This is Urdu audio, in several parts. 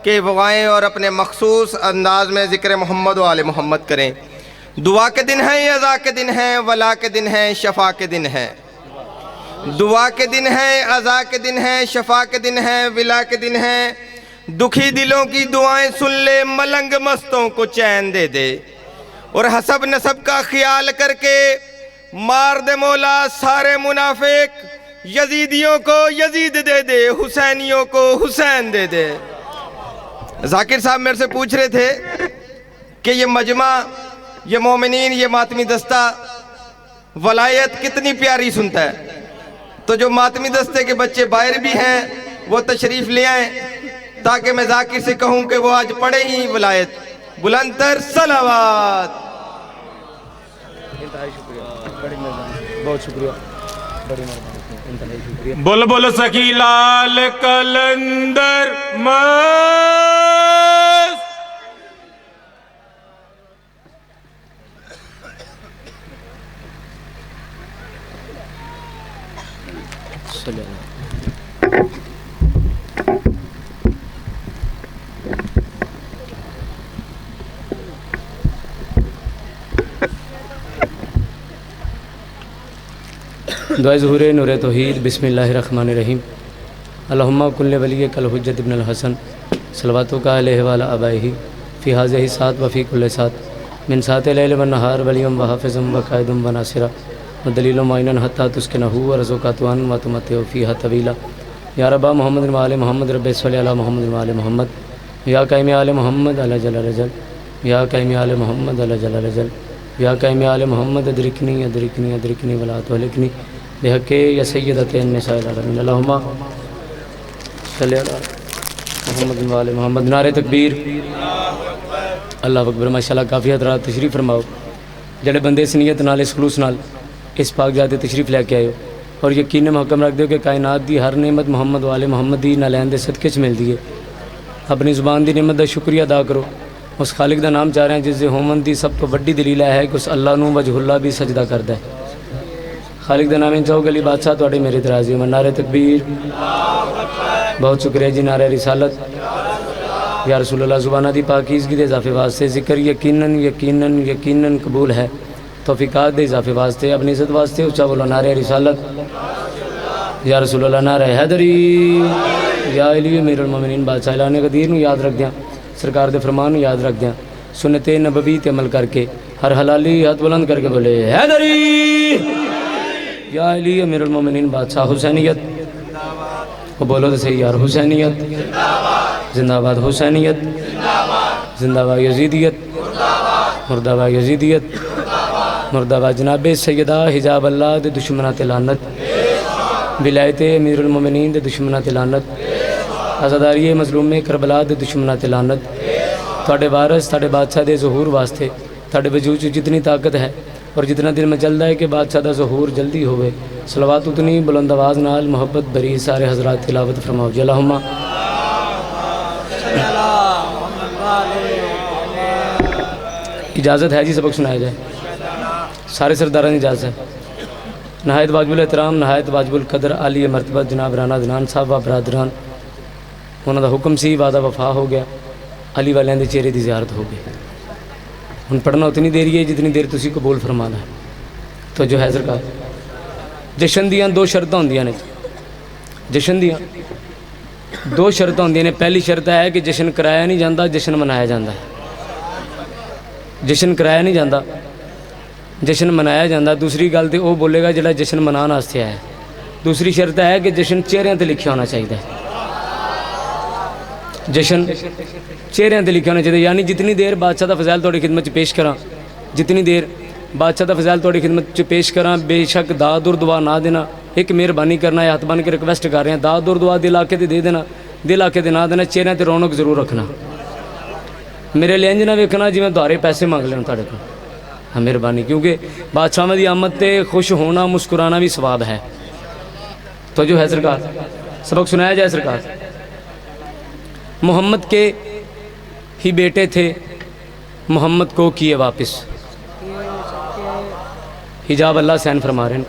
کہ وہ آئیں اور اپنے مخصوص انداز میں ذکر محمد و آل محمد کریں۔ دعا کے دن ہیں، عزا کے دن ہیں، ولا کے دن ہیں، شفا کے دن ہیں۔ دعا کے دن ہیں، عزا کے دن ہیں، شفا کے دن ہیں، ولا کے دن ہیں۔ دکھی دلوں کی دعائیں سن لے، ملنگ مستوں کو چین دے دے، اور حسب نسب کا خیال کر کے مار دے مولا سارے منافق۔ یزیدیوں کو یزید دے دے، حسینیوں کو حسین دے دے۔ ذاکر صاحب میرے سے پوچھ رہے تھے کہ یہ مجمع، یہ مومنین، یہ ماتمی دستہ ولایت کتنی پیاری سنتا ہے، تو جو ماتمی دستے کے بچے باہر بھی ہیں وہ تشریف لے آئیں تاکہ میں ذاکر سے کہوں کہ وہ آج پڑھے ہی ولایت۔ بلند تر صلوات۔ انتہائی شکریہ، بڑی مہربانی، بہت شکریہ، بڑی مہربانی، انتہائی شکریہ۔ بول بول سخی لال کلندر مست۔ دعائے ظہور نور توحید۔ بسم اللہ الرحمن الرحیم۔ اللہم کل ولی کل حجت ابن الحسن صلواتک علیہ وعلی آبائہ فی ہذہ ساعت وفی کل ساعت من ساعت اللیل والنہار ولیم وحافظ وقائد وناصرہ ودلیل معین حتی تسکنہ ورزقہ طوعا وتمتع فیہا طویلا۔ یا رب محمد وآل محمد رب صلی علی محمد وآل محمد یا قائم آل محمد علی جل رجل یا قائم آل محمد علی جل رجل یا قائم آل محمد ادرکنی ادرکنی ادرکنی ولا تہلکنی بحق یا سیدۃ النساء العالمین۔ اللہم صلی علی محمد وآل محمد۔ نعرہ تکبیر، اللہ اکبر۔ ماشاءاللہ کافی حضرات تشریف فرماؤ، جڑے بندے اس نیت نال، اس خلوص نال اس پاک جاتے تشریف لے کے آئے ہو، اور یقین محکم رکھ دیو کہ کائنات دی ہر نعمت محمد وآل محمد دی نالین دے صدقے چ ملدی ہے۔ اپنی زبان دی نعمت دا شکریہ ادا کرو، اس خالق دا نام چاہ رہے ہیں جس دے ہومن دی سب تو بڑی دلیل ہے کہ اس اللہ نو وجہ اللہ بھی سجدہ کردا ہے۔ خالق دا نام چاہو گلی بادشاہ تواڈے میرے ترازی ہو۔ نعرہ تکبیر، بہت شکریہ جی۔ نعرہ رسالت، یا رسول اللہ زبانہ دی پاکیزگی دے اضافے واسطے ذکر یقیناً یقیناً یقیناً قبول ہے، توفیقات دے اضافے واسطے اپنی عزت واسطے اچھا بولو نعرہ رسالت، یا رسول اللہ، نعرہ حیدری، یا علی امیر المومنین بادشاہ اعلان قدیر نو یاد رکھ دیاں، سرکار دے فرمان نو یاد رکھ دیاں، سنت نبوی تے عمل کر کے ہر حلالی ہاتھ بلند کر کے بولے حیدری، یا علی امیر المومنین بادشاہ حسینیت، وہ بولو تو صحیح یار، حسینیت زندہ آباد، حسینیت زندہ آباد، یزیدیت مردہ آباد، یزیدیت مردہ آباد۔ جناب سیدہ حجاب اللہ دے دشمنات لعنت، ولایت امیر المومنین دے دشمنات لعنت، آزاداری مظلوم کربلا دے دشمنات لعنت، تھوڑے وارث تھوڑے بادشاہ دے ظہور واسطے تھوڑے وجود جتنی طاقت ہے اور جتنا دل میں چلتا ہے کہ بادشاہ دا ظہور جلدی ہوئے، صلوات اتنی بلند آواز نال محبت بری سارے حضرات تلاوت فرماؤ جی۔ اللہم اجازت ہے جی سبق سنایا جائے، سارے سرداران اجازت ہے۔ نہایت واجب الاحترام، نہایت واجب القدر عالی مرتبہ جناب رانا دنان صاحب و برادران، انہوں دا حکم سی، وعدہ وفا ہو گیا، علی والیاں دے چہرے دی زیارت ہو گئی۔ ہن پڑھنا اتنی دیر ہی ہے جتنی دیر تسی قبول فرمانا ہے۔ تو جو ہے سرکار، جشن دیاں دو شرطاں ہوندیاں نے، جشن دیاں دو شرطاں ہوندیاں نے۔ پہلی شرط ہے کہ جشن کرایا نہیں جاندہ، جشن منایا جاندہ ہے۔ جشن کرایا نہیں جاندہ، جشن منایا جاندہ۔ دوسری گل تے وہ بولے گا جڑا جشن منان واسطے آیا ہے۔ دوسری شرط ہے کہ جشن چہرے تے لکھیا ہونا چاہیے، جشن چہرے تے لکھیا ہونا چاہیے۔ یعنی جتنی دیر بادشاہ دا فضائل تھوڑی خدمت چ پیش کراں، جتنی دیر بادشاہ دا فضائل تھوڑی خدمت چ پیش کراں، بے شک داد اور دعا نہ دینا، ایک مہربانی کرنا ہے، ہاتھ بن کے ریکویسٹ کر رہے ہیں، داد اور دعا دل آ کے دے دینا، دل آ کے نہ دینا، چہرے تے رونق ضرور رکھنا۔ میرے لیے انج نہ ویکھنا جی میں دوارے پیسے مانگ لینا تھوڑے کو، ہاں مہربانی، کیونکہ بادشاہ دی آمد تے خوش ہونا مسکرانا بھی ثواب ہے۔ تو جو ہے سرکار، سبق سنایا جائے سرکار۔ محمد کے ہی بیٹے تھے، محمد کو کیے واپس، حجاب اللہ سین فرما رہے ہیں،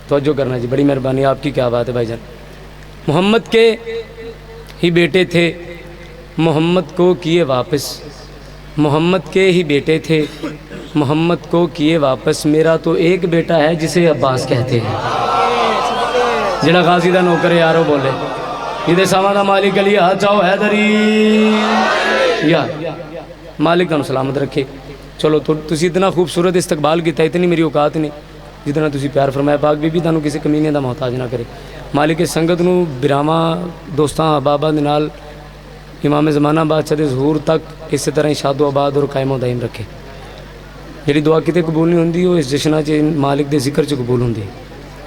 توجہ کرنا جی، بڑی مہربانی، آپ کی کیا بات ہے بھائی جان۔ محمد کے ہی بیٹے تھے، محمد کو کیے واپس، محمد کے ہی بیٹے تھے، محمد کو کیے واپس، میرا تو ایک بیٹا ہے جسے عباس کہتے ہیں۔ جڑا غازی دا نوکر ہے یارو بولے یہ ساواں دا مالک علی ہاتھ چاہو حیدری یا مالک کا سلامت رکھے۔ چلو تسی اتنا خوبصورت استقبال کیتا، اتنی میری اوقات نہیں جتنا تسی پیار فرمایا، پاک بی بی تانوں کسی کمینے دا محتاج نہ کرے۔ مالک سنگت نو براواں دوستاں احباباں دے نال امام زمانہ بادشاہ دے ظہور تک اسی طرح ہی شاد و آباد اور قائم و دائم رکھے۔ جڑی دعا کتے قبول نہیں ہوندی وہ اس جشنہ چ مالک دے ذکر چ قبول ہوندی،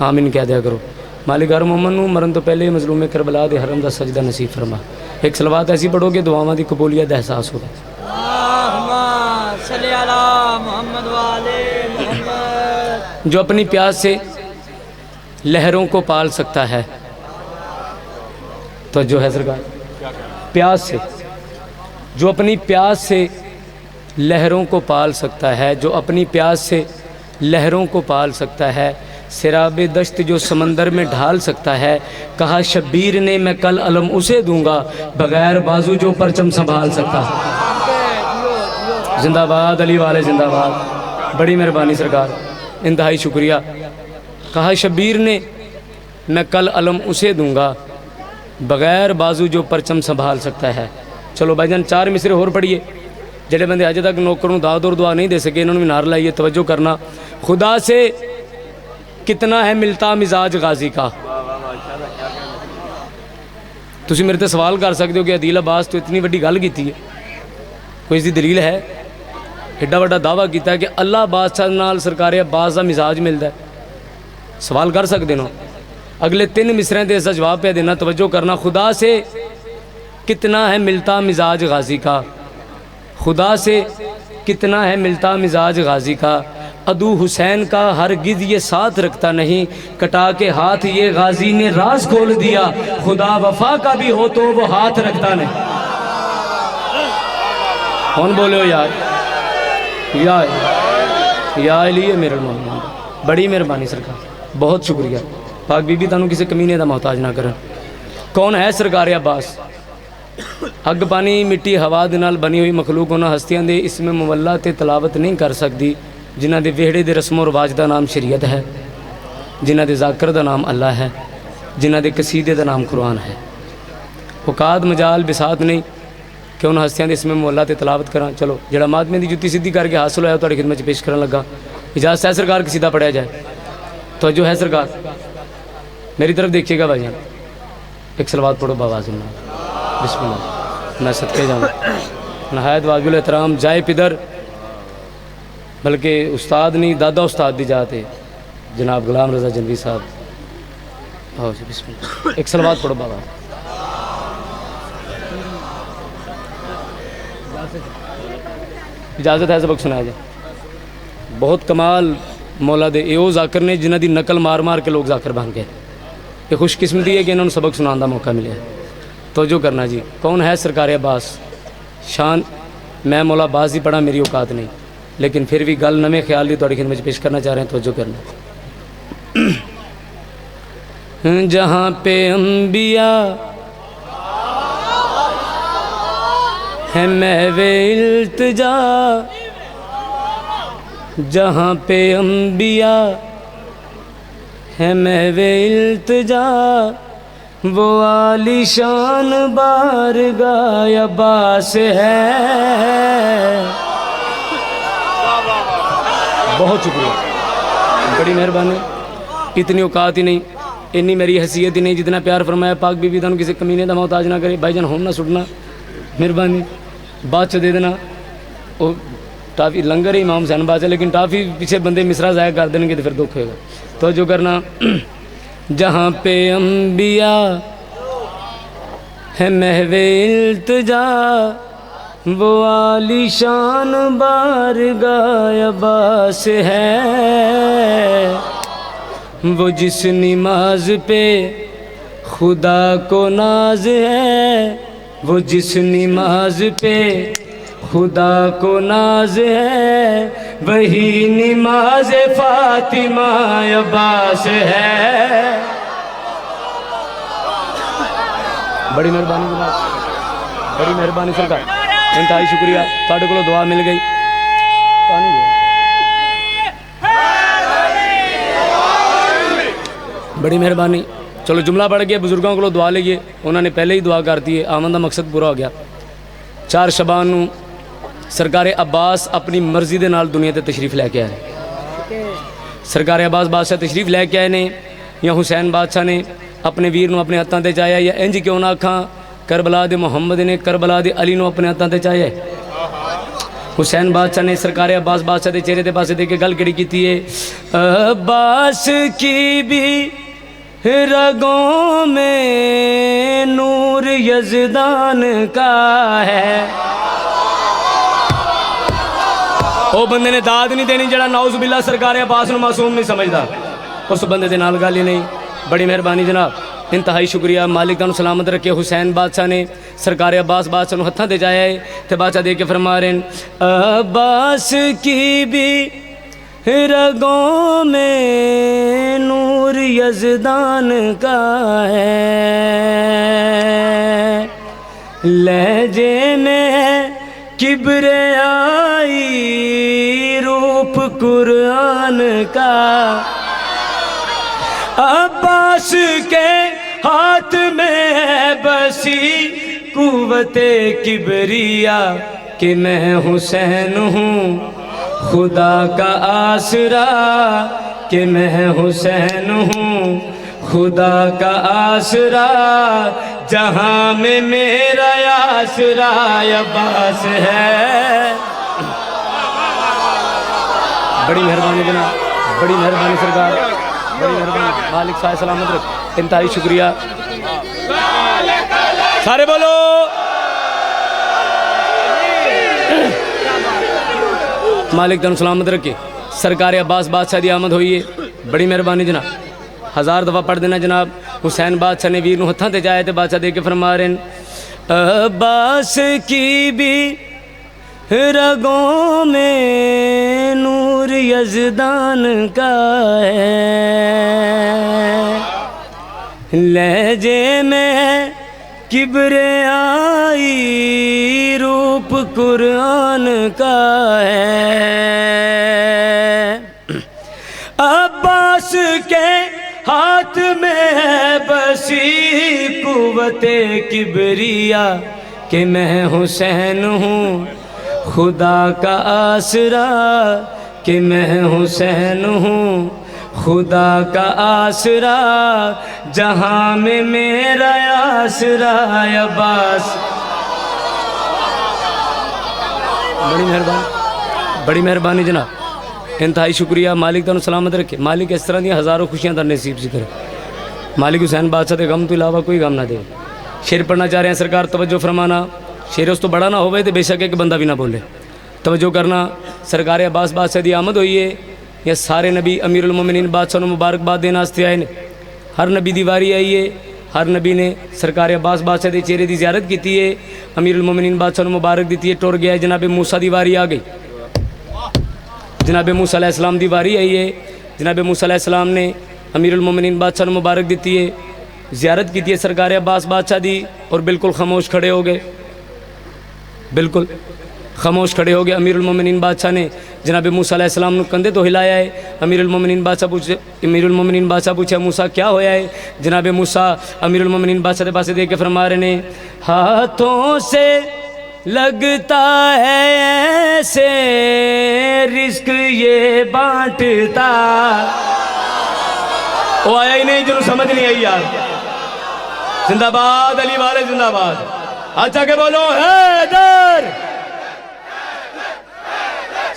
آمین کہہ دیا کرو۔ مالک ہر مومن نو مرن تو پہلے مظلوم کربلا دے حرم دا سجدہ نصیب فرما۔ ایک صلوات ایسی پڑھو کہ دعاواں دی قبولیت دا احساس ہوگا۔ اللہم صلی علی محمد وآلِ محمد۔ جو اپنی پیاس سے لہروں کو پال سکتا ہے، تو جو ہے سرکار پیاس سے، جو اپنی پیاس سے لہروں کو پال سکتا ہے، جو اپنی پیاس سے لہروں کو پال سکتا ہے، سراب دشت جو سمندر میں ڈھال سکتا ہے، کہا شبیر نے میں کل علم اسے دوں گا بغیر بازو جو پرچم سنبھال سکتا ہے۔ زندہ باد علی والے زندہ باد، بڑی مہربانی سرکار، انتہائی شکریہ۔ کہا شبیر نے میں کل علم اسے دوں گا بغیر بازو جو پرچم سنبھال سکتا ہے۔ چلو بھائی جان 4 مصرے اور پڑھیے، جڑے بندے اجے تک نوکروں داد اور دعا نہیں دے سکے انہوں نے بھی نعر لائیے، توجہ کرنا۔ خدا سے کتنا ہے ملتا مزاج غازی کا۔ تسی میرے تے سوال کر سکتے ہو کہ عدیل عباس تو اتنی وڈی گل کیتی ہے، کوئی اس دی دلیل ہے؟ ایڈا وڈا دعویٰ کیتا ہے کہ اللہ بادشاہ نال سرکار عباس دا مزاج ملتا ہے، سوال کر سکتے ہو۔ اگلے 3 مصرے دے اس کا جواب پہ دینا، توجہ کرنا۔ خدا سے کتنا ہے ملتا مزاج غازی کا، خدا سے کتنا ہے ملتا مزاج غازی کا، عدو حسین کا ہرگز یہ ساتھ رکھتا نہیں، کٹا کے ہاتھ یہ غازی نے راز کھول دیا، خدا وفا کا بھی ہو تو وہ ہاتھ رکھتا نہیں۔ کون بولے ہو یار؟ یا علی میرے محمد، بڑی مہربانی سرکار، بہت شکریہ۔ پاک بی بی تانوں کسی کمینے دا محتاج نہ کرن۔ کون ہے سرکار عباس؟ اگ پانی مٹی ہوا دے نال بنی ہوئی مخلوق انہاں ہستیاں دے اسم مولا تے تلاوت نہیں کر سکتی جنہاں دے وہڑے دے رسم و رواج دا نام شریعت ہے، جنہاں دے ذاکر دا نام اللہ ہے، جنہاں دے قصیدے دا نام قرآن ہے۔ اوقات مجال بساط نہیں کہ انہاں ہستیاں دے اسم مولا تے تلاوت کراں۔ چلو جڑا ماتمے دی جُتی سدھی کر کے حاصل ہویا تہاڈی خدمت پیش کرن لگا، اجازت ہے سرکار قصیدہ پڑھیا جائے؟ توجہ ہے سرکار، میری طرف دیکھیے گا بھائی جان، ایک صلوات پڑھو باواز اللہ، بسم اللہ۔ میں صدقے جاؤں نہایت واجب الاحترام جائے پدر، بلکہ استاد نہیں دادا استاد دی جاتے جناب غلام رضا جنوی صاحب، آؤ جی بسم اللہ، ایک صلوات پڑھو بابا۔ اجازت ہے سبق سنایا جائے؟ بہت کمال مولا دے ایو ذاکر نے جنہ دی نقل مار مار کے لوگ ذاکر بن گئے، یہ خوش قسمتی ہے کہ انہوں نے سبق سنان دا موقع ملے۔ توجہ کرنا جی، کون ہے سرکار عباس؟ شان میں مولا عباس ہی پڑھا، میری اوقات نہیں، لیکن پھر بھی گل نمے خیال دی تھوڑی خدمت پیش کرنا چاہ رہے ہیں، توجہ کرنا۔ جہاں پہ انبیاء ہے محو التجا، جہاں پہ انبیاء ہے محو التجا، وہ عالی شان بارگاہ عباس ہے۔ بہت شکریہ، بڑی مہربانی۔ اتنی اوقات ہی نہیں، اتنی میری حیثیت ہی نہیں جتنا پیار فرمایا پاک بی بی تانوں کسی کمینے دا محتاج نہ کرے۔ بھائی جان ہون نہ سٹنا، مہربانی بعد چ دے دینا۔ وہ ٹافی لنگر ہے امام حسین بادشاہ، لیکن ٹافی پیچھے بندے مصرا ضائع کر دیں گے تو پھر دکھ ہوئے گا۔ توجہ کرنا۔ جہاں پہ انبیاء ہے محو التجا، وہ عالی شان بارگاہ عباس ہے، وہ جس نماز پہ خدا کو ناز ہے، وہ جس نماز پہ خدا کو ناز ہے، وہی نماز فاطمہ عباس ہے۔ بڑی مہربانی بڑی مہربانی سرکار انتہائی شکریہ تھوڑے کو دعا مل گئی پانی دیا بڑی مہربانی چلو جملہ پڑھ گیا بزرگوں کو دعا لئیے انہوں نے پہلے ہی دعا کر دی ہے آمن دا مقصد پورا ہو گیا 4 شبان نو سرکار عباس اپنی مرضی دے نال دنیا تے تشریف لے کے آئے سرکار عباس بادشاہ تشریف لے کے آئے نے یا حسین بادشاہ نے اپنے ویر نو اپنے ہاتھاں تے چاہیا یا انج کیوں نہ آکھاں کربلا دے محمد نے کربلا دے علی نو اپنے ہاتھاں تے چاہیا حسین بادشاہ نے سرکار عباس بادشاہ دے چہرے دے پاسے دے کے گل کڑی کیتی ہے عباس کی بھی رگوں میں نور یزدان کا ہے او بندے نے داد نہیں دینی جڑا نعوذ باللہ سرکار عباس نو معصوم نہیں سمجھدا اس بندے دے نال گل ہی نہیں بڑی مہربانی جناب انتہائی شکریہ مالک تانوں سلامت رکھے حسین بادشاہ نے سرکار عباس بادشاہ نو ہتھاں تے جایا ہے تے بادشاہ دے کے فرما رہے ہیں عباس کی بھی رگوں میں نور یزدان کا ہے لہجے میں کبریائی روپ قرآن کا عباس کے ہاتھ میں بسی قوت کبریا کہ میں حسین ہوں خدا کا آسرا کہ میں حسین ہوں خدا کا آسرا جہاں میں میرا آسرا عباس ہے بڑی مہربانی جناب بڑی مہربانی سرکار بڑی مہربانی مالک صاحب سلامت رکھ انتہائی شکریہ سارے بولو مالک تن سلامت رکھے سرکار عباس بادشاہ دی آمد ہوئی ہے بڑی مہربانی جناب 1000 دفعہ پڑھ دینا جناب حسین بادشاہ نے ویر نو ہتھاں تے جائے تے بادشاہ دے کے فرما رہے ہیں عباس کی بھی رگوں میں نور یزدان کا ہے لہجے میں کبریائی روپ قرآن کا ہے عباس کے ہاتھ میں بسی قوت کبریا کہ میں حسین ہوں خدا کا آسرا کہ میں حسین ہوں خدا کا آسرا جہاں میں میرا آسرا عباس بڑی مہربانی جناب انتہائی شکریہ مالک تانوں سلامت رکھے مالک اس طرح دیا ہزاروں خوشیاں در نصیب سی کرے مالک حسین بادشاہ دے غم تو علاوہ کوئی غم نہ دے شعر پڑھنا چاہ رہے ہیں سرکار توجہ فرمانا شعر اس تو بڑا نہ ہوئے تو بے شک ایک بندہ بھی نہ بولے توجہ کرنا سرکار عباس بادشاہ دی آمد ہوئی ہے یہ سارے نبی امیر المومنین بادشاہ نے مبارکباد دینا واسطے آئے نے ہر نبی دی واری آئی ہے ہر نبی نے سرکار عباس بادشاہ دے چہرے دی زیارت کیتی ہے امیر المومنین بادشاہ نے مبارک دیتی ہے ٹر گیا ہے جناب موسیٰ دی واری آ گئی جناب موسیٰ علیہ السلام دی واری آئی ہے جناب موسیٰ علیہ السلام نے امیر المومنین بادشاہ نے مبارک دیتی ہے زیارت کیتی ہے سرکار عباس بادشاہ دی اور بالکل خاموش کھڑے ہو گئے بالکل خاموش کھڑے ہو گئے امیر المومنین بادشاہ نے جناب موسیٰ علیہ السلام نے کندھے تو ہلایا ہے امیر المومنین بادشاہ پوچھا موسیٰ کیا ہویا ہے جناب موسیٰ امیر المومنین بادشاہ دے پاسے دے کے فرما رہے ہیں ہاتھوں سے لگتا ہے ایسے رزق یہ بانٹتا وہ آیا ہی نہیں جنہوں سمجھ نہیں آئی یار زندہ باد علی والے زندہ باد اچھا کہ بولو حیدر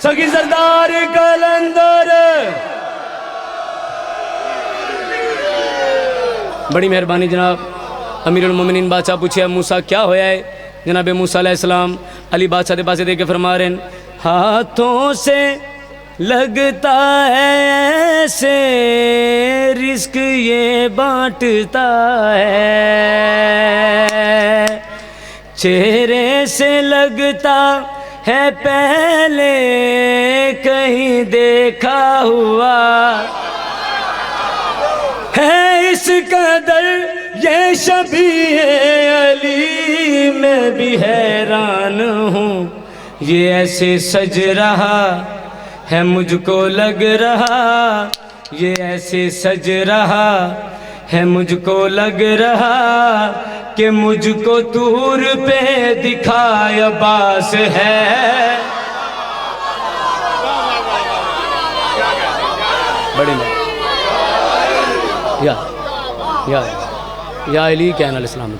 سگی سردار کلندر بڑی مہربانی جناب امیر المومنین بادشاہ پوچھے موسیٰ کیا ہویا ہے جناب موسیٰ علیہ السلام علی بادشاہ دے پاسے دے کے فرما رہے ہیں ہاتھوں سے لگتا ہے ایسے رزق یہ بانٹتا ہے چہرے سے لگتا ہے پہلے کہیں دیکھا ہوا ہے اس قدر یہ شبیہ علی میں بھی حیران ہوں، یہ ایسے سج رہا ہے مجھ کو لگ رہا، یہ ایسے سج رہا ہے مجھ کو لگ رہا کہ مجھ کو طور پہ دکھائے عباس ہے۔ بڑی یا علی کہنا علیہ السلام،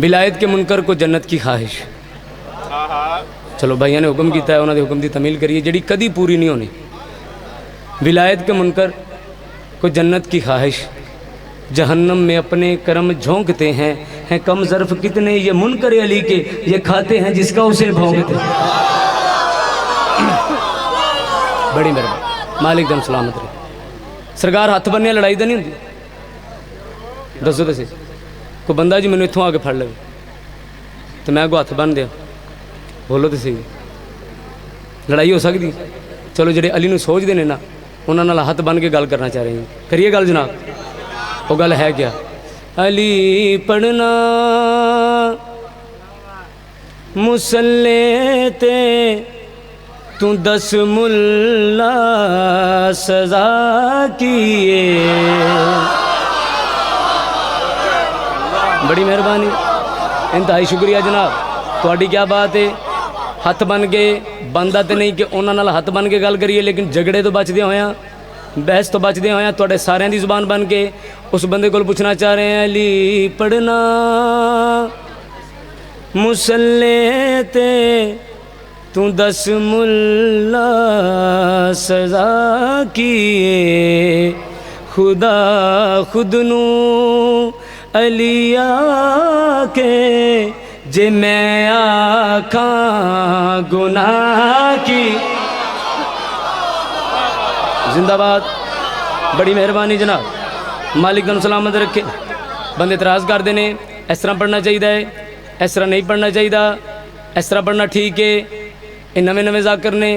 ولایت کے منکر کو جنت کی خواہش۔ چلو بھائیوں نے حکم کیتا ہے، انہوں نے حکم دی تعمیل کری ہے جڑی کدی پوری نہیں ہونی۔ ولایت کے منکر کو جنت کی خواہش، جہنم میں اپنے کرم جھونکتے ہیں کم ظرف کتنے یہ منکر علی کے، یہ کھاتے ہیں جس کا اسے بھونکتے ہیں۔ بڑی مہربانی، مالک دم سلامت رہے۔ سرکار ہاتھ بننے لڑائی دا نہیں ہوندی، دسو تو صحیح، کوئی بندہ جی مینوں اتھوں آ کے پھڑ لے تو میں کو ہاتھ بن دیا، بولو تو صحیح، لڑائی ہو سکتی؟ چلو جڑے علی نو سوچ دینے نا انہاں نال ہاتھ بن کے گل کرنا چاہ رہے ہیں، کریے گل جناب۔ وہ گل ہے کیا؟ علی پڑھنا مصلی تے تو 10 ملا سزا کیے۔ بڑی مہربانی، انتہائی شکریہ جناب، تہاڈی کیا بات ہے۔ ہاتھ بن کے بندہ تے نہیں کہ انہاں نال ہاتھ بن کے گل کریے، لیکن جھگڑے تو بچدے ہویاں، بحث تو بچدے ہویاں تہاڈے سارے دی زبان بن کے اس بندے کو پوچھنا چاہ رہے ہیں، علی پڑھنا مصلی تے تو 10 ملا سزا کیے، خدا خود نو علی آکے جے میں آکھاں گناہ کی۔ زندہ باد، بڑی مہربانی جناب، مالک دن سلامت رکھے۔ بندے اعتراض کر دینے اس طرح پڑھنا چاہیے، اس طرح نہیں پڑھنا چاہیے، اس طرح پڑھنا ٹھیک ہے۔ یہ نویں نویں ذاکر نے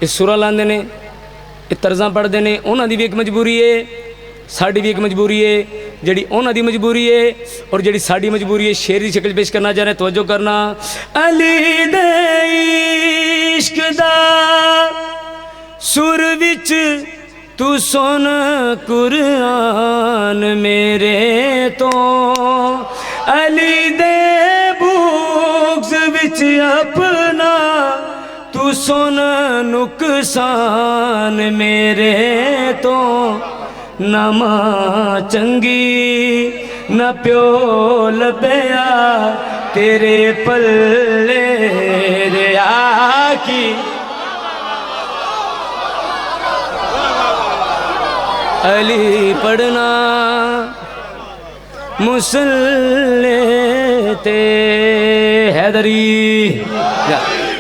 یہ سورہ لاندے نے، یہ طرزاں پڑھتے ہیں، انہوں دی بھی ایک مجبوری ہے، ساڑی بھی ایک مجبوری ہے، جڑی انہوں دی مجبوری ہے اور جڑی ساڑی مجبوری ہے۔ شعر دی شکل پیش کرنا چاہ رہے ہیں، توجہ کرنا۔ علی دے عشق دا سر وچ تو سن قرآن میرے تو، علی دے بغض وچ اپنا تو سن نقصان میرے تو، نہ ماں چنگی نہ پیو لبیا تیرے پلے ریا کی۔ علی پڑھنا مصلی تے حیدری۔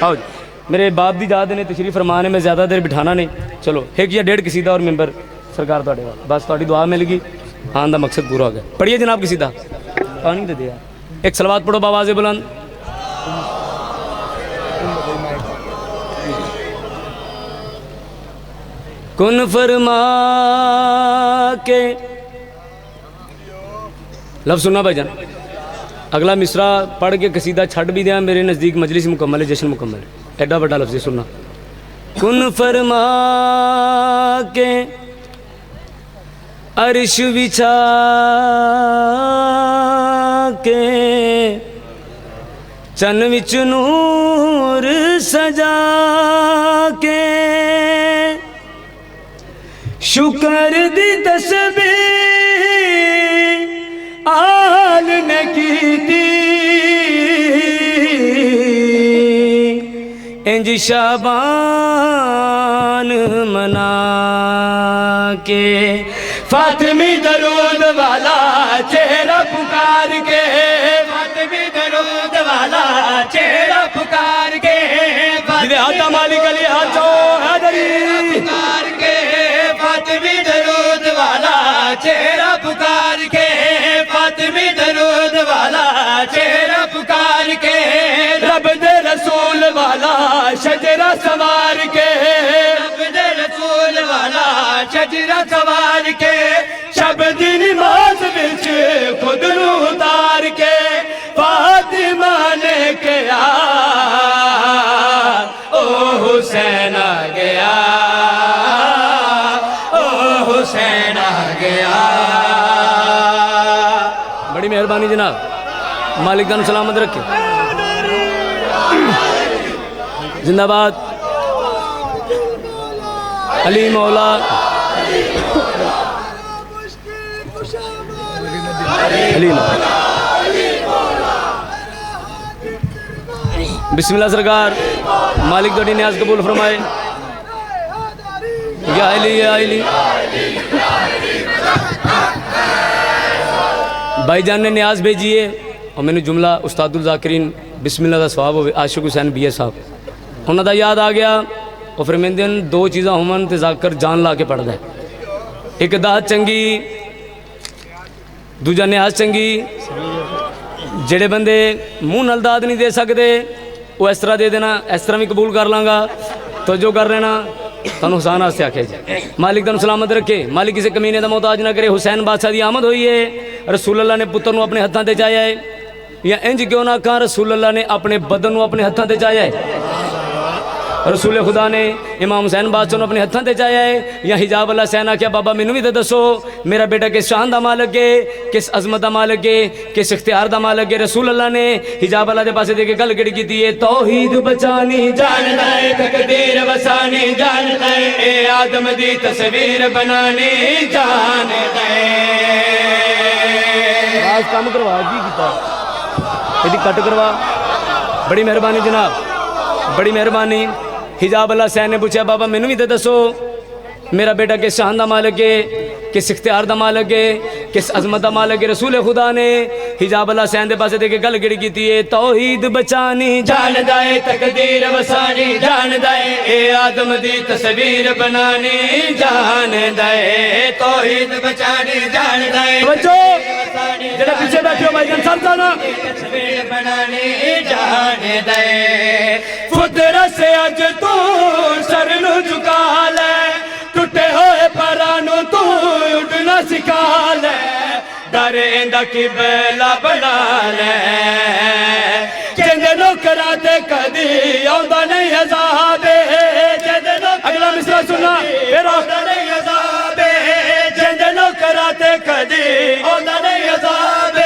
آؤ جی، میرے باپ دی داد نے تشریف فرمانے میں زیادہ دیر بٹھانا نہیں، چلو ایک یا 1.5 قصیدہ اور ممبر سرکار تواڈے وال، بس تواڈی دعا مل گئی، آن دا مقصد پورا ہو گیا۔ پڑھیے جناب قصیدہ، پانی دے دیا، ایک صلوات پڑھو بآواز بلند۔ کن فرما کے لفظ سننا بھائی جان، اگلا مصرع پڑھ کے قصیدہ چھڑ بھی دیا، میرے نزدیک مجلس مکمل ہے، جشن مکمل ہے، ایڈا بڑا لفظ سننا۔ کن فرما کے عرش بچھا کے چن وچ نور سجا کے، شکر دی تسبیح آل نے کیتی، انج شعبان منا کے، فاطمی درود والا چہرہ پکار کے، فاطمی درود والا چہرہ پکار کے، جنہیں آتا مالک علی آچو حیدری پکار کے، فاطمی درود والا چہرہ پکار کے، فاطمی درود والا چہرہ پکار کے، رب دے رسول والا شجرہ سوار کے، رب دے رسول والا شجرہ سوار کے، شب دی نماز وچ مہربانی جناب مالک دن سلامت رکھے زندہ باد علی مولا علی مولا بسم اللہ سرکار مالک توڑی نیاز قبول فرمائے یا علی یا علی بھائی جان نے نیاز بھیجی ہے اور میں نے جملہ استاد الذاکرین بسم اللہ دا ثواب ہوئے عاشق حسین بی اے صاحب انہوں دا یاد آ گیا اور پھر میں دن دو چیزاں ہومن تے ذاکر جان لا کے پڑھ دے ایک داد چنگی دوجا نیاز چنگی جڑے بندے منہ نال داد نہیں دے سکتے وہ اس طرح دے دینا اس طرح بھی قبول کر لانگا تو جو کر لینا تنو حسان آستے آکھے جائے مالک تنو سلامت رکھے مالک کسی کمینے دا محتاج نہ کرے حسین بادشاہ دی آمد ہوئی ہے رسول اللہ نے پتر نو اپنے ہتھاں تے چاہیا ہے یا انج کیوں نہ کہاں رسول اللہ نے اپنے بدن نو اپنے ہتھاں تے چاہیا ہے رسول خدا نے امام حسین بادشاہ نو اپنے ہتھاں تے چاہیا ہے یا حجاب اللہ حسین آکھیا بابا مینوں بھی تے دسو میرا بیٹا کس شان دا مالک ہے کس عظمت دا مالک ہے کس اختیار دا مالک ہے رسول اللہ نے حجاب اللہ دے پاسے دے کے گل کڑی کیتی ہے توحید بچانی جاندا ہے تقدیر وسانی جاندا ہے اے آدم دی تصویر بنانی جاندا ہے آج کام کروا جی کیتا ایدی کٹ کروا بڑی مہربانی جناب بڑی مہربانی حجاب اللہ حسین نے پوچھا بابا مینوں بھی تے دسو میرا بیٹا کس شان دا مالک ہے کس اختیار دا مالک ہے کس عظمت دا مالک ہے رسول خدا نے حجاب اللہ حسین دے پاسے دے کے گل کڑی کیتی ہے توحید بچانی جاندا ہے تقدیر وسانی جاندا ہے اے آدم دی تصویر بنانی جاندا ہے توحید بچانی جاندا ہے بچو جڑا پیچھے بیٹھے ہو بھائی جان سب جانا تصویر بنانی جاندا ہے فطرت سے اج تو سر نو جھکا لے ٹوٹے ہوئے پرانو تو اڑنا سکھا لے ڈرے دا قبلہ بنا لے جند نوکرا تے کدی آندا نہیں عذاب جند اگلا مصرع سننا پھر آندا نہیں عذاب جند نوکرا تے کدی آندا نہیں عذاب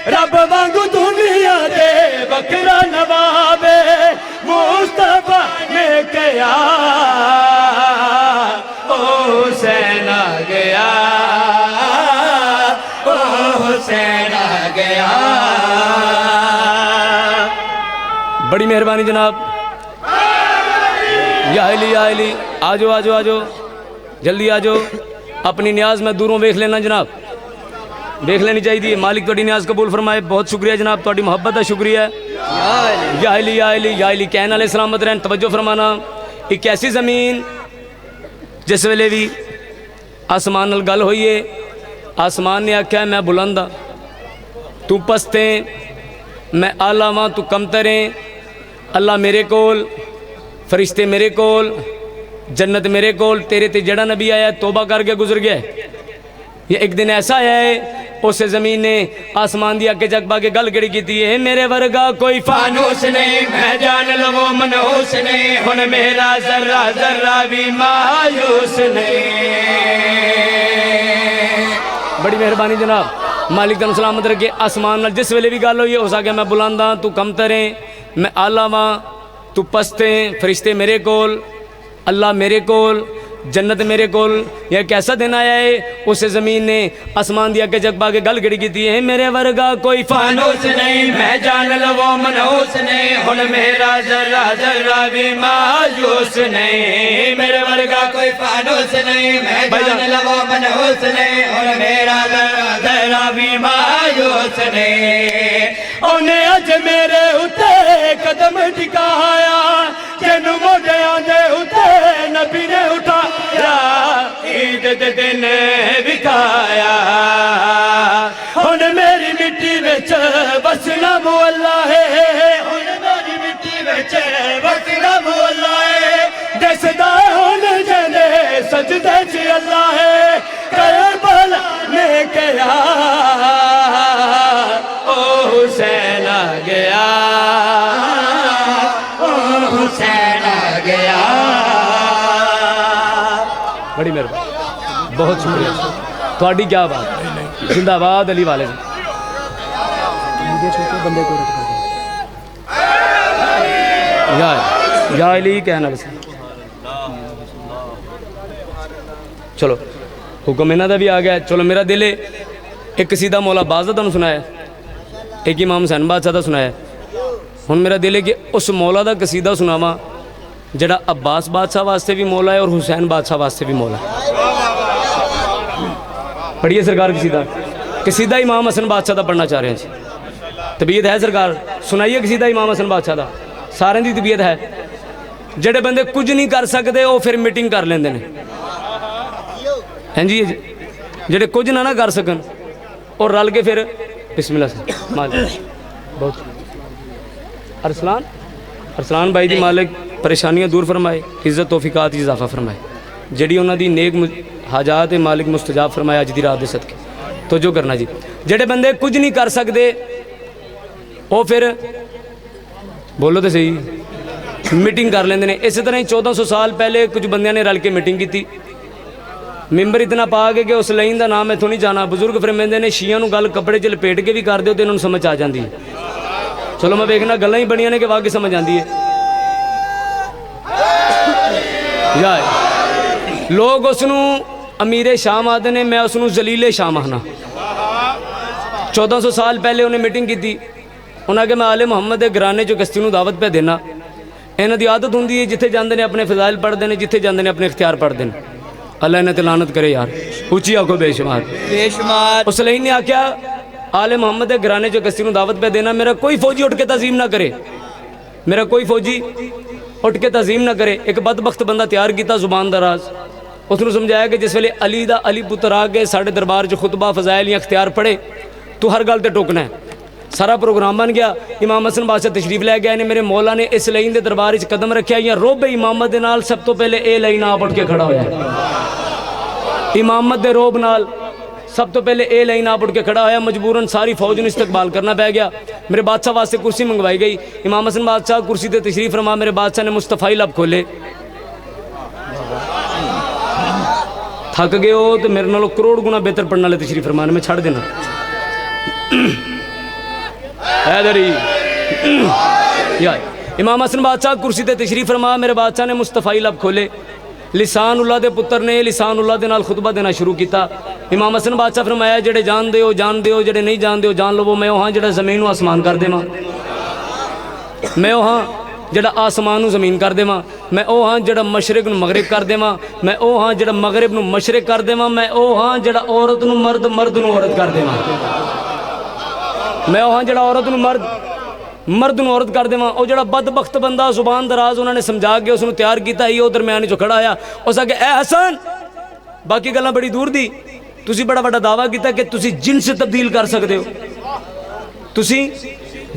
رب وانگو دنیا دے بکرا نواب مصطفیٰ نے کہا حسین آ گیا حسین آ گیا بڑی مہربانی جناب یا علی آجو آجو آجو جلدی آجو اپنی نیاز میں دوروں ویکھ لینا جناب دیکھ لینی چاہیے مالک توڑی نیاز قبول فرمائے بہت شکریہ جناب توڑی محبت کا شکریہ یا علی کہنے والے سلامت رہن توجہ فرمانا ایک ایسی زمین جس ویلے بھی آسمان نال گل ہوئی ہے آسمان نے آکھیا میں بلند ہاں تو پستیں میں اعلیٰ ہاں تو کمتریں اللہ میرے کول فرشتے میرے کول جنت میرے کول تیرے تے جڑا نبی آیا توبہ کر کے گزر گیا یہ ایک دن ایسا آیا ہے اس زمین نے آسمان دیا کے جگبا کے گل کڑی کیتی ہے میرے ورگا کوئی فانوس نہیں میں جان لو منحوس نہیں ہن میرا ذرہ ذرہ بھی مایوس نہیں بڑی مہربانی جناب مالک تن سلامت رکھے آسمان نال جس ویلے بھی گل ہوئی ہے اس آگے میں بلنداں تو کمتریں میں اعلیٰ ہاں تو پستیں فرشتے میرے کول اللہ میرے کول جنت میرے کول یہ کیسا دن آیا ہے اس زمین نے آسمان دیا کے جگبا کے گل کڑی کیتی ہے میرے ورگا کوئی فانوس نہیں میں جان لو منحوس نہیں ہن میرا ذرہ ذرہ بھی مایوس نہیں میرے ورگا کوئی فانوس نہیں میں جان لو منحوس نہیں ہن میرا ذرہ ذرہ بھی مایوس نہیں انہیں اج میرے اتے قدم ٹکایا جنو موڈیاں دے اتے نبی نے اٹھایا عید دے دن وکھایا ہن میری مٹی وچ بسنا مولا ہے ہن میری مٹی وچ بسنا مولا ہے دسدا ہن جنے سجدے چ اللہ ہے کربلا نے کہا او حسین آ گیا حسین آ گیا بڑی مہربانی بہت شکریہ تھوڑی کیا بات زندہ باد علی والے یا علی کہنا بس چلو حکم انہاں دا بھی آ گیا. چلو میرا دل ہے ایک قصیدہ مولا باز دا تانوں سنایا, ایک امام حسین بادشاہ دا سنایا. ہن میرا دل ہے کہ اس مولا دا قصیدہ سناواں جڑا عباس بادشاہ واسطے بھی مولا ہے اور حسین بادشاہ واسطے بھی مولا ہے. پڑھیے سرکار قصیدہ امام حسن بادشاہ دا پڑھنا چاہ رہے ہیں جی. طبیعت ہے سرکار, سنائیے قصیدہ امام حسن بادشاہ دا. سارے دی طبیعت ہے. جڑے بندے کچھ نہیں کر سکتے وہ پھر میٹنگ کر لیندے نے ہیں جی. جڑے کچھ نہ کر سکن اور رل کے پھر بسم اللہ سے بہت ارسلان بھائی دی مالک پریشانیاں دور فرمائے, عزت توفیقات اضافہ فرمائے. جڑی انہاں دی نیک حاجات مالک مستجاب فرمایا اج دی رات دے صدقے. تو جو کرنا جی جڑے بندے کچھ نہیں کر سکتے وہ پھر بولو تو صحیح میٹنگ کر لیندے نے. اسی طرح 1400 سال پہلے کچھ بندیاں نے رل کے میٹنگ کی. ممبر اتنا پا کے کہ اس لائن دا نام اتوں نہیں جانا. بزرگ فرمیندے نے شیعہ نو گل کپڑے چ لپیٹ کے بھی کر دیو تو انہوں سمجھ آ جاندی ہے. چلو میں ویکھنا گلاں ہی بڑیاں نے کہ واقعی سمجھ آندی ہے. یا لوگ اس نو امیر شام آدھے نے, میں اس نو ذلیل شام آنا. 1400 سال پہلے انہیں میٹنگ کی. انہاں کہ میں آل محمد دے گرانے جو کستی نو دعوت پہ دینا. انہاں دی عادت ہوندی ہے جتھے جاندے نے اپنے فضائل پڑھ دے نے, جتھے جاندے نے اپنے اختیار پڑھ دے نے. اللہ انہیں لعنت کرے یار, اونچی آکھو بے شمار بے شمار. اس لئی نے آکھیا آل محمد دے گرانے جو کستی نو دعوت پہ دینا. میرا کوئی فوجی اٹھ کے تعظیم نہ کرے, میرا کوئی فوجی اٹھ کے تعظیم نہ کرے. ایک بدبخت بندہ تیار کیتا زبان دراز. اس نے سمجھایا کہ جس ویلے علی دا علی پتر آ کے ساڑھے دربار جو خطبہ فضائل یا اختیار پڑھے تو ہر گل تے ٹوکنا ہے. سارا پروگرام بن گیا. امام حسن بادشاہ تشریف لے گیا نے. میرے مولا نے اس لائن دے دربار وچ قدم رکھیا یا روب امامت دے نال سب تو پہلے اے لائن آپ اٹھ کے کھڑا ہویا ہے. امامت دے روب نال سب تو پہلے اے لائن آپ اٹھ کے کھڑا ہویا. مجبوراً ساری فوج نے استقبال کرنا پہ گیا. میرے بادشاہ واسطے کرسی منگوائی گئی. امام حسن بادشاہ کرسی تے تشریف فرما. میرے بادشاہ نے مصطفی لب کھولے. تھک گئے ہو تو میرے نالوں کروڑ گنا بہتر پڑھنے والے تشریف فرمان میں چھڑ دینا. حیدری یا امام حسن بادشاہ کرسی تے تشریف فرما. میرے بادشاہ نے مصطفی لب کھولے. لسان اللہ دے پتر نے لسان اللہ دے نال خطبہ دینا شروع کیتا. امام حسن بادشاہ فرمایا جڑے جان دے ہو جان دے ہو, جڑے نہیں جان دے ہو جان لو. میں وہاں جڑا زمین و آسمان کر دے ماں, میں وہاں جڑا آسمان و زمین کر دے ماں, میں او ہاں جڑا مشرق نو مغرب کر دے ماں, میں او ہاں جڑا مغرب نو مشرق کر دے ماں, میں او ہاں جڑا عورت نو مرد مرد نو عورت کر دے ماں, میں او ہاں جڑا عورت نو مرد نو عورت کر دے ماں. او جڑا بدبخت بندہ زبان دراز انہوں نے سمجھا کے اس نو تیار کیتا ہی او درمیان جو کھڑا آیا. اس آگے اے حسن باقی گلاں بڑی دور دی, تسی بڑا بڑا دعویٰ کیتا کہ تسی جن سے تبدیل کر سکتے ہو, تسی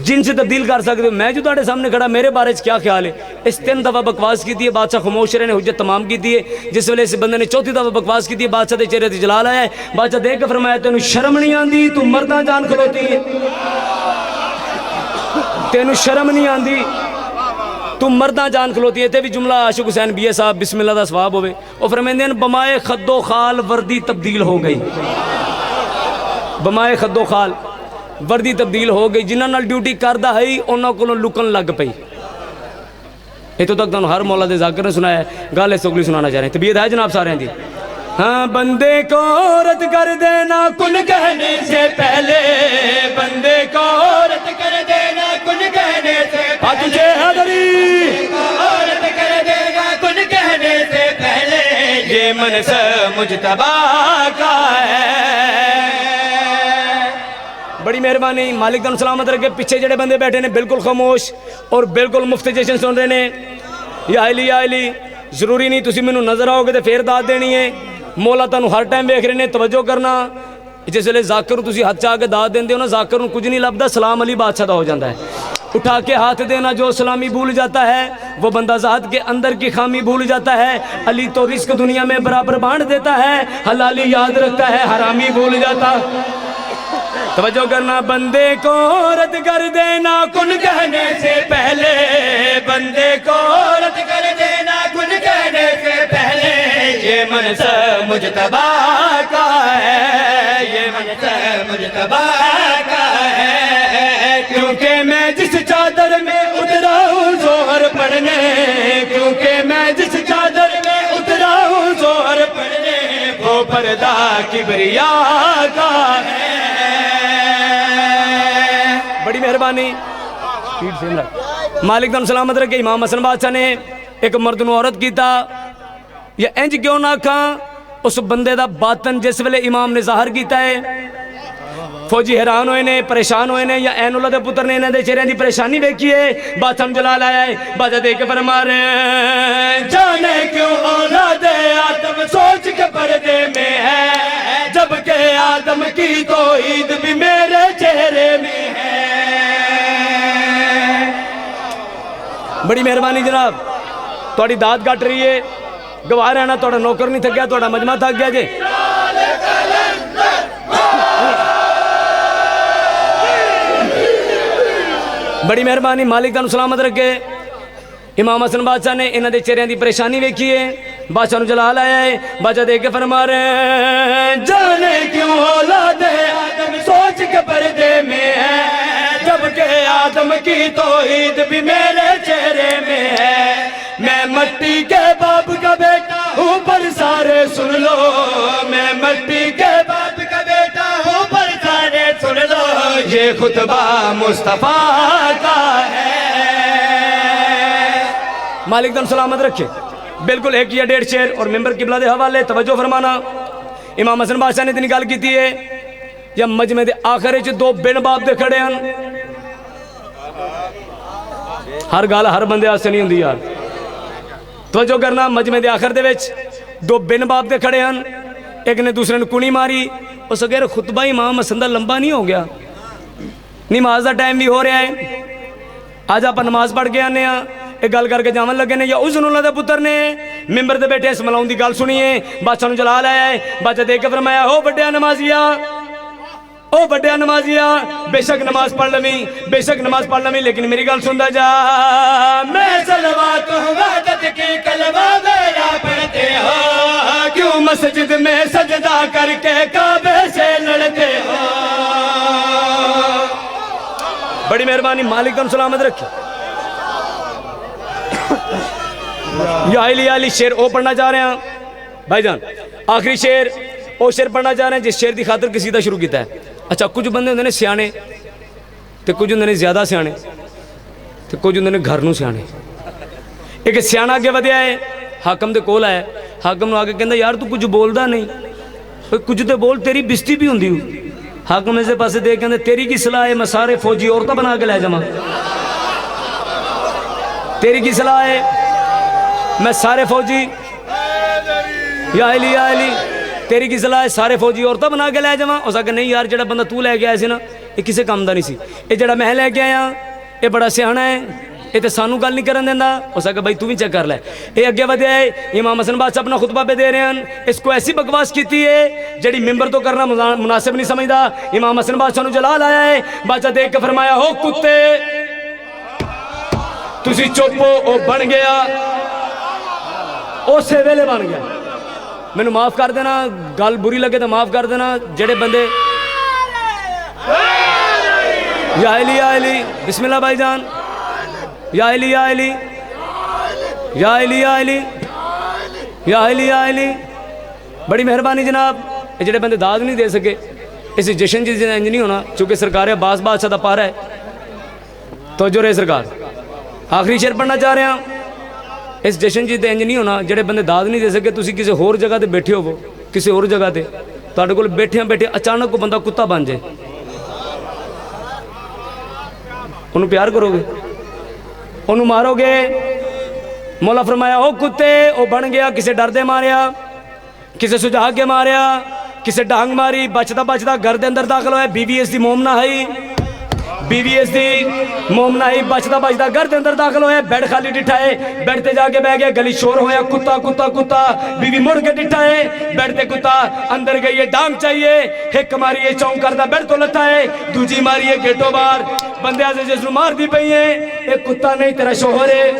جن سے تبدیل کر سکتے ہو. میں جو تہاڈے سامنے کھڑا میرے بارے کیا خیال ہے؟ اس 3 دفعہ بکواس کی ہے. بادشاہ خاموش رہے نے, حجت تمام کی ہے. جس ویلے اس بندے نے 4تھی دفعہ بکواس کی ہے, بادشاہ دے چہرے تے جلال آیا ہے. بادشاہ دیکھ کے فرمایا تینوں شرم نہیں آندی, تو مرداں جان کھلوتی ہے, تینوں شرم نہیں آندی, تو مرداں جان کھلوتی ہے. تے بھی جملہ عاشق حسین بی اے صاحب بسم اللہ دا ثواب ہوئے. وہ فرمیندے ہیں بمائے خد و خال وردی تبدیل ہو گئی, بمائے خد و خال وردی تبدیل ہو گئی. جنہاں نال ڈیوٹی کردہ ہے انہاں کولوں لکن لگ پئی. اتوں تک تانوں ہر مولا دے ذاکر نے سنایا ہے, گل اس اگلی سنانا چاہ رہے ہیں. طبیعت ہے جناب سارے دی؟ ہاں بندے کو عورت کر دینا کن کہنے سے پہلے, بندے کو عورت کر دینا کن کہنے سے پہلے, تجھے حیدری عورت کر دینا کن کہنے سے پہلے, یہ منصب مجتبی کا ہے. بڑی مہربانی, مالک دن سلامت رکھے. پیچھے جڑے بندے بیٹھے نے بالکل خاموش اور بالکل مفت جشن سن رہے نے. یا علی ضروری نہیں تسی مینوں نظر آؤ گے تو پھر داد دینی ہے. مولا تانوں ہر ٹائم ویکھ رہے نے, توجہ کرنا. جس ویلے ذاکر تسی ہاتھ چاہ کے داد دیندے ہو نا, ذاکر نوں کچھ نہیں لبدا, سلام علی بادشاہ دا ہو جاتا ہے. اٹھا کے ہاتھ دینا جو سلامی بھول جاتا ہے وہ بندہ ذات کے اندر کی خامی بھول جاتا ہے. علی تو رزق دنیا میں برابر بانٹ دیتا ہے, حلالی یاد رکھتا ہے حرامی بھول جاتا. توجہ کرنا. بندے کو عورت کر دینا کن کہنے سے پہلے, بندے کو عورت کر دینا کن کہنے سے پہلے, یہ منصب مجتبی کا ہے, یہ منصب مجتبی کا ہے. کیونکہ میں جس چادر میں اترا ہوں ظہر پڑھنے، کیونکہ میں جس چادر میں اترا ہوں ظہر پڑھنے، وہ پردہ کبریا کا ہے۔ بڑی مہربانی مالک دم سلامت رکھے۔ امام حسن بادشاہ نے ایک مرد نو عورت کیتا، یا انج کیوں نہ کھاں اس بندے دا باطن جس ویلے امام نے ظاہر کیتا ہے، فوجی حیران ہوئے نے، پریشان ہوئے نے، یا این اللہ دے پتر نے انہاں دے چہرے دی پریشانی ویکھی ہے، بادشاہ نوں جلال آیا ہے، بادشاہ دیکھ کے فرما رہے ہیں جانے کیوں اولاد آدم سوچ کے پردے میں ہے، جبکہ آدم کی توحید بھی میرے چہرے میں ہے۔ بڑی مہربانی جناب، تھوڑی داد گٹ رہی ہے، گواہ رہنا، تھوڑا نوکر نہیں تھک گیا، تھوڑا مجمع تھک گیا جی۔ بڑی مہربانی مالک تانوں سلامت رکھے۔ امام حسن بادشاہ نے انہاں دے چہریاں دی پریشانی ویکھی ہے، بادشاہ نوں جلال آیا ہے، بادشاہ دیکھ کے فرما رہے ہیں جانے کیوں اولاد آدم سوچ کے پردے میں ہے، جبکہ آدم کی توحید بھی میرے چہرے میں ہے۔ میں مٹی کے باپ کا بیٹا ہوں پر سارے سن لو، میں مٹی کے باپ کا بیٹا ہوں پر سارے سن لو، یہ خطبہ مصطفیٰ کا ہے۔ مالک دم سلامت رکھے۔ بالکل ایک یا ڈیڑھ شعر اور ممبر قبلہ دے حوالے توجہ فرمانا۔ امام حسن بادشاہ نے اتنی گل کیتی ہے، یا مجمع دے آخر وچ دو بن باپ دے کھڑے ہیں۔ ہر گل ہر بندے واسطے نہیں ہوندی یار، توجہ کرنا۔ مجمع دے آخر دے وچ دو بن باپ دے کھڑے ہیں، ایک نے دوسرے نے کونی ماری۔ اس اگر خطبہ امام حسن دا لمبا نہیں ہو گیا، نماز دا ٹائم بھی ہو رہا ہے، آج آپ نماز پڑھ کے آنے ہیں، ایک گل کر کے جامن لگے نے، یا حسن اللہ دے پتر نے ممبر دے بیٹھے اس ملاؤں دی گل سنی ہے، بادشاہ نوں جلال آیا ہے، بادشاہ دیکھ کے فرمایا او بڑیا نمازیا، او بڑیا نمازیا، بے شک نماز پڑھ لویں، بے شک نماز پڑھ لویں، لیکن میری گل سندا جا، میں صلوات وحدت کی کلمہ میرا پڑھتے ہو، کیوں مسجد میں سجدہ کر کے کعبے سے لڑتے ہو۔ بڑی مہربانی مالک تم سلامت رکھے۔ یا علی شعر او پڑھنا چاہ رہے ہیں بھائی جان، آخری شعر او شعر پڑھنا چاہ رہے ہیں جس شعر دی خاطر قصیدہ شروع کیتا ہے۔ اچھا کچھ بندے ہوندے نے سیانے تے کچھ ہوندے نے زیادہ سیانے تے کچھ ہوندے نے گھر نوں سیانے۔ ایک سیانا اگے ودیا ہے، حاکم دے کول آیا، حاکم نوں آگے کہندا یار تو کچھ بولدا نہیں، کچھ تے بول، تیری بستی بھی ہوندی ہو۔ حاکم اس دے پاسے دیکھ کہندا تیری کی صلاح ہے میں سارے فوجی عورتاں بنا کے لے جاواں، تیری کی صلاح ہے میں سارے فوجی، یا علی تیری کی صلاح ہے سارے فوجی عورتاں بنا کے لے جاواں۔ اس آگے نہیں یار جڑا بندہ تو لے کے آیا سی نا یہ کسے کام دا نہیں سی، یہ جڑا میں لے کے آیا یہ بڑا سیانا ہے، یہ تے سانو گل نہیں کرن دیندا۔ اس آگے بھائی تو بھی چیک کر لے۔ یہ اگے ودیا ہے، امام حسن بادشاہ اپنا خطبہ پہ دے رہے ہیں، اس کو ایسی بکواس کیتی ہے جڑی ممبر تو کرنا مناسب نہیں سمجھدا۔ امام حسن بادشاہ نو جلال آیا ہے، بادشاہ دیکھ کے فرمایا ہو کتے تسی چپ ہو، او بن گیا اسے ویلے بن گیا۔ مینوں معاف کر دینا، گل بری لگے تو معاف کر دینا، جڑے بندے یا علی بسم اللہ بھائی جان، یا علی بڑی مہربانی جناب۔ یہ جڑے بندے داد نہیں دے سکے اس جشن جس دن انج نہیں ہونا، چونکہ سرکار عباس بادشاہ دا پارا ہے۔ توجہ رہے سرکار، آخری شعر پڑھنا چاہ رہے ہیں۔ اس جشن جی انج نہیں ہونا جڑے بندے داد نہیں دے سکے، تسی کسی ہور جگہ تے بیٹھے ہو، کسی ہور جگہ تے تہاڈے کول بیٹھے اچانک کوئی بندہ کتا بن جائے، انہوں پیار کرو گے، انہوں مارو گے؟ مولا فرمایا او کتے او بن گیا، کسے ڈر دے ماریا، کسے سجا کے ماریا، کسے ڈانگ ماری، بچتا گھر دے اندر داخل ہویا، بیوی اس دی مومنہ ہے، بیوی اس دی مومنہ ہی، بچتا گھر دے اندر داخل ہویا، بیڈ خالی ڈٹھا ہے، بیڈ تے جا کے بہ گیا، گلی شور ہویا، کتا، بیوی مڑ کے ڈٹھا ہے، بیڈ تے کتا اندر گئی ہے، ڈانگ چاہیے، ایک ماری ہے چونک کردہ بیڈ تو لتا ہے، دوجی ماری ہے گیٹو بار، بندے آزے جس نو مار دی پئی ہے، ایک کتا نہیں تیرا شوہر ہے،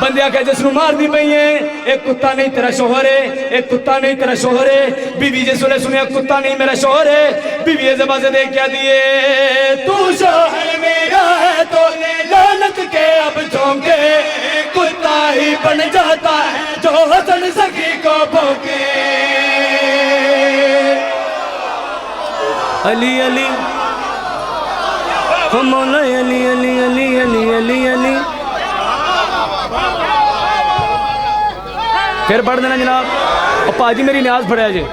بندے کہ جس نو مار دی پئی ہے ایک کتا نہیں تیرا شوہر ہے ایک کتا نہیں تیرا شوہر ہے بیوی جس ویلے سنیا کتا نہیں میرا شوہر ہے بیوی زبان سے دیکھ کیا دیے تو شوہر میرا ہے تو لعنت کے اب جھونکے کتا ہی بن جاتا ہے جو حسن سخی کو بھونکے علی علی مولا علی علی علی علی علی علی پھر پڑھ دینا جناب اور پاجی میری نیاز پڑھیا جی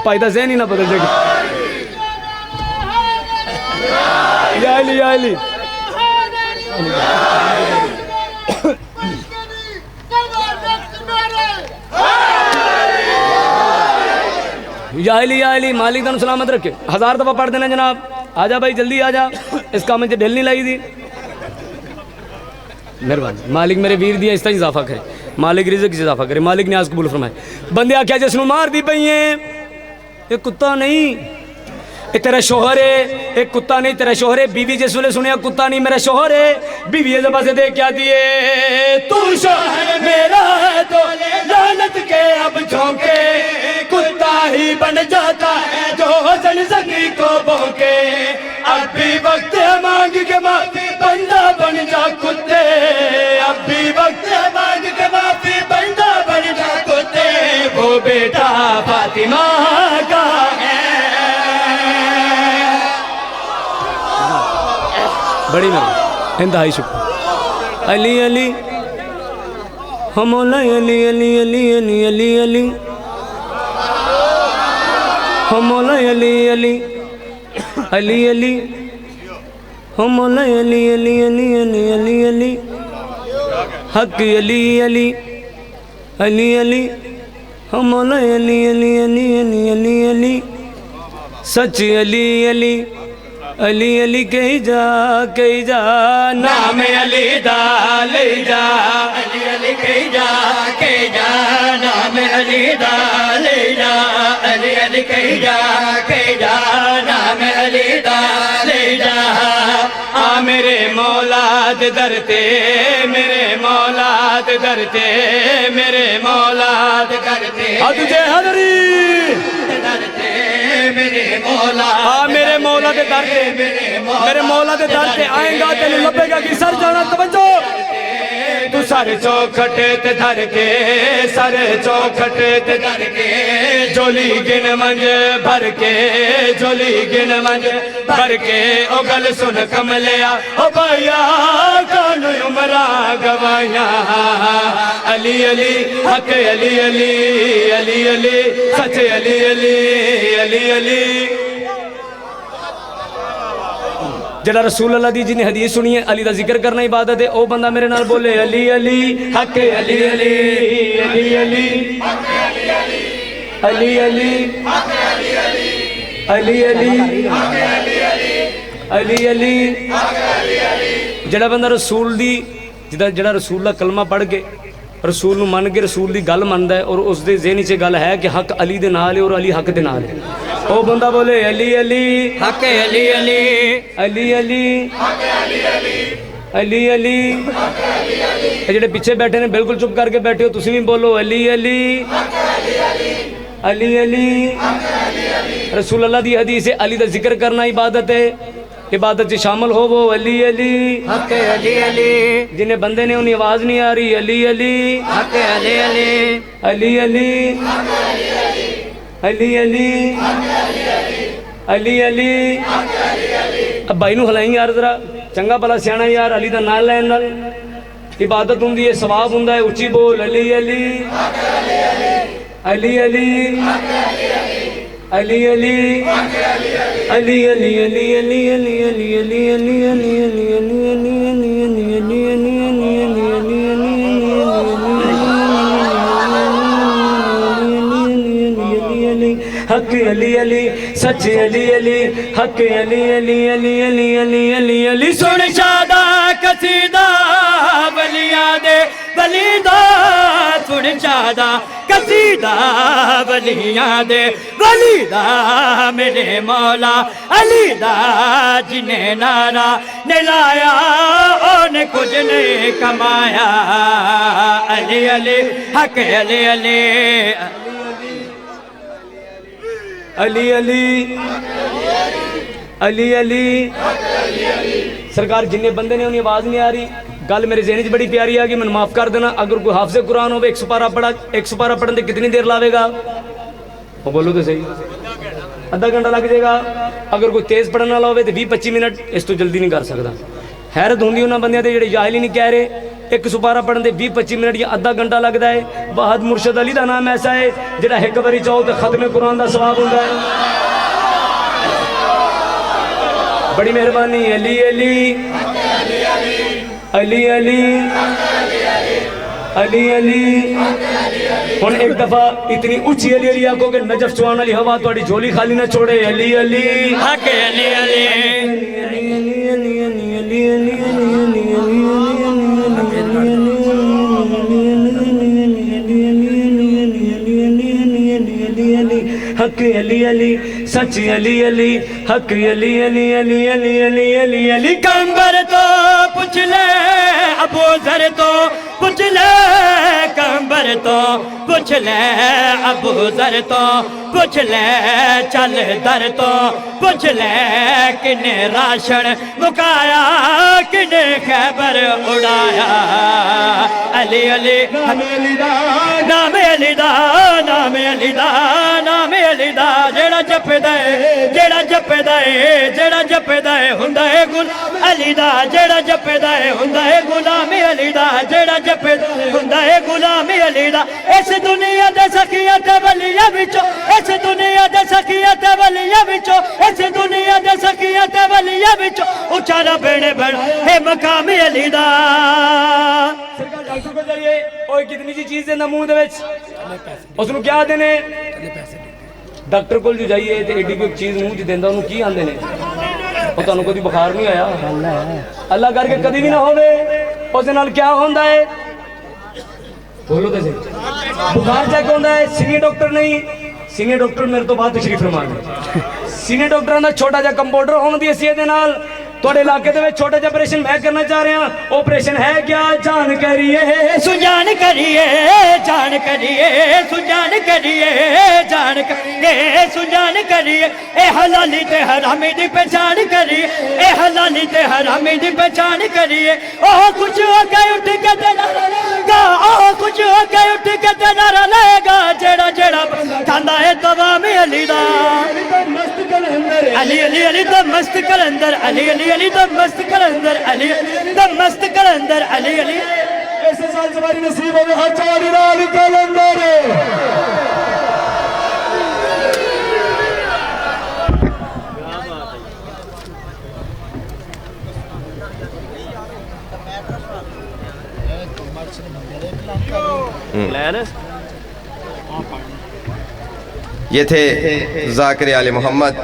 پائی دا ذہن ہی نہ بدل جائے گا یا علی یا علی یا علی یا علی مالک دن سلامت رکھے 1000 دفعہ پڑھ دینا جناب آجا بھائی جلدی آجا اس کام میں ڈھیل نہیں لائی دی مہربانی مالک میرے ویر دیا اس طرح اضافہ کرے مالک رزق سے اضافہ کرے مالک نیاز قبول فرمائے بندے آکھیا جس نو مار دی پئی ہیں یہ کتا نہیں یہ تیرا شوہر ہے ایک کتا نہیں تیرا شوہر ہے بیوی جس ویلے سنیا کتا نہیں میرا شوہر ہے بیوی یہ زبان سے دیکھ کیا دیے تو شوہر میرا ہے تو لعنت کے اب جھونکے کتا ہی بن جاتا ہے جو حسن سخی کو بھونکے اب بھی وقت مانگ کے معافی بندہ بن جا کتے اب بھی وقت مانگ کے معافی بندہ بن جا کتے وہ بیٹا فاطمہ کا ہے بڑی نا انتہائی شکر علی علی مولا علی علی علی علی علی علی مولا علی علی علی علی مولا علی علی علی علی علی علی حق علی علی علی علی مولا علی علی علی علی علی علی سچ علی علی علی علی کہی جا نام علی دا لے جا علی علی کہی جا نام علی دا لے جا علی علی کہی جا نام علی دا لے جا آ میرے مولا دے در تے میرے مولا دے در تے میرے مولا دے در تے آ تجھے حضری در تے میرے مولا میرے مولا دے در تے میرے مولا دے در تے آئیں گا تیلے لبے گا کی سر جانا توجہ تو سارے چوکھٹے تے دھر کے سارے چوکھٹے تے دھر کے جولی گن منج بھر کے جولی گن منج بھر کے او گل سن کملیا او بھائیا کان عمرہ گوائیاں علی علی حق علی علی علی علی سچ علی علی علی علی جڑا رسول اللہ دی جنہیں حدیث سنی ہے علی دا ذکر کرنا عبادت ہے او بندہ میرے نال بولے علی علی حق علی علی علی علی علی علی علی علی علی علی جڑا بندہ رسول دی جڑا رسول اللہ کلمہ پڑھ کے رسول نو من کے رسول دی گل مندا ہے اور اس دے ذہن وچ گل ہے کہ حق علی دے نال ہے اور علی حق دے نال ہے او بندہ بولے علی علی حق علی علی علی علی حق علی علی علی علی جڑے پیچھے بیٹھے نے بالکل چپ کر کے بیٹھے ہو تسی بھی بولو علی علی حق علی علی علی رسول اللہ دی حدیث ہے علی دا ذکر کرنا عبادت ہے عبادت شامل ہو وہ علی علی حق علی علی جنہیں بندے نے انہیں آواز نہیں آ رہی علی علی حق علی علی علی علی علی علی علی علی اب بھائی نو ہلائیں یار ذرا چنگا بلا سیانا یار علی دا نال لین نال عبادت ہوں دی ثواب ہوں ہے اچھی بول علی علی علی علی علی علی علی علی علی علی علی علی علی علی حق علی علی سچ علی علی حق علی علی علی علی علی علی علی سن شادا قصیدہ ولیاں دے ولی دا سن شادا قصیدہ علی دا ولیاں دے ولی دا میرے مولا علی دا جنہیں نعرہ نلایا ان کچھ نہیں کمایا علی علی حق علی علی علی علی علی علی سرکار جنہیں بندے نے انہیں آواز نہیں آ رہی گل میرے ذہن بڑی پیاری آ گئی میں معاف کر دینا اگر کوئی حافظ قرآن ہوئے 100 پارہ پڑھن دے کتنی دیر لاوے گا وہ بولو تو صحیح آدھا گھنٹہ لگ جائے گا اگر کوئی تیز پڑھنے والا ہوئے تو 20-25 منٹ اس تو جلدی نہیں کر سکتا حیرت ہوندی انہاں بندیاں تے جڑے جاہل ہی نہیں کہہ رہے 100 پارہ پڑھن دے 20-25 منٹ یا آدھا گھنٹہ لگتا ہے بہاد مرشد علی دا نام ایسا ہے جڑا ایک باری چاہو تو ختم قرآن دا ثواب ہوندا ہے بڑی مہربانی علی علی علی علی علی علی ہن ایک دفعہ اتنی اونچی علی علی آکو کہ نجف چوان والی ہوا تہاڈی جھولی خالی نہ چھوڑے علی علی حق علی علی حق علی علی سچ علی علی حق علی علی علی علی علی علی علی کمبر تو پوچھ لے ابو ذر تو پوچھ لے کمبر تو پوچھ لے ابو ذر تو پوچھ لے چل در تو پوچھ لے کنے راشن مکایا کنے خیبر اڑایا علی علی نام علی دا نام علی دا نام علی دا نام علی دا جیڑا جپدا ہے جیڑا جپدا ہے جیڑا جپدا ہے ہوندا ہے غلام علی دا جیڑا جپدا ہے ہوندا ہے غلام علی دا جیڑا جپدا ہے ہوندا ہے غلام علی دا اس دنیا دے سخیاں تے ولیاں وچوں اس دنیا دے سخیاں تے ولیاں وچوں اس دنیا دے سخیاں تے ولیاں وچوں اونچا بڑے بڑا ہے مقام علی دا سرکار ڈاکٹر کو جائیے اوہ کتنی جی چیز دینا منہ دے وچ اس نو کیا دینے ڈاکٹر کو جو جائیے تے ایڈی کوئی چیز منہ چ دیندا انہوں کی آندے نے او تانوں کدی بخار نہیں آیا اللہ کر کے کدی بھی نہ ہوے اس دے نال کیا ہوندا ہے بولو تے صحیح بخار چیک ہوندا ہے سینئر ڈاکٹر نہیں سینئر ڈاکٹر میرے تو بات تشریف فرما دے سینئر ڈاکٹراں دا چھوٹا جا کمپاؤنڈر ہون دی حیثیت دے نال تھوڑے علاقے دے چھوٹا جا آپریشن میں کرنا چاہ رہے ہیں آپریشن ہے کیا جان کریے سجان کریے جان کریے سجان کریے جان کریے سجان کریے اے حلالی تے حرامی دی پہچان کریے اے حلالی تے حرامی دی پہچان کریے اوہ کچھ ہو گئے اٹھ کے تے نعرہ لے گا اوہ کچھ ہو گئے اٹھ کے تے نعرہ لے گا جیڑا جیڑا کھاندا ہے دوام علی دا علی علی علی دا مست کلندر علی علی علی دا مست کلندر علی دا مست کلندر علی علی ایسے سال سواری نصیب ہوئے حج علی علی کلندر یہ تھے ذاکر آل محمد